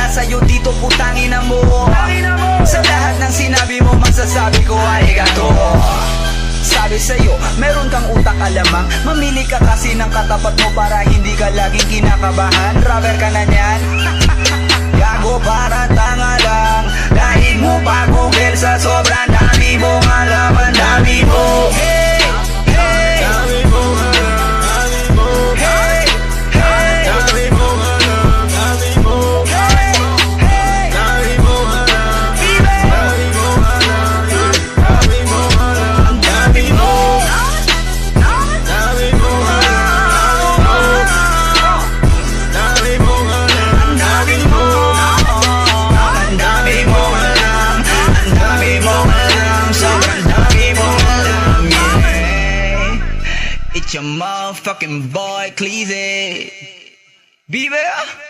sa'yo dito putangin na mo. Sa lahat ng sinabi mo masasabi ko ay gato. Sabi sa'yo, meron kang utak alamang. Mamili ka kasi ng katapat mo para hindi ka laging kinakabahan. Rapper ka na niyan? Gago para tanga lang. Dahil mo pa Google sa sobrang dami mong alam. Ang dami mo. Hey, hey, dami mong alam. Dami mo. Hey, hey, dami mong alam. Dami mo. Hey, hey, dami mong alam. Dami mong alam. Dami mong alam. Ang dami mo. Dami mong alam. Dami mong alam. Ang dami mo. Ang dami mong alam. Ang dami mong alam. Sobrang dami mong alam. Yeah. It's your motherfucking boy, Cleezy. Be there.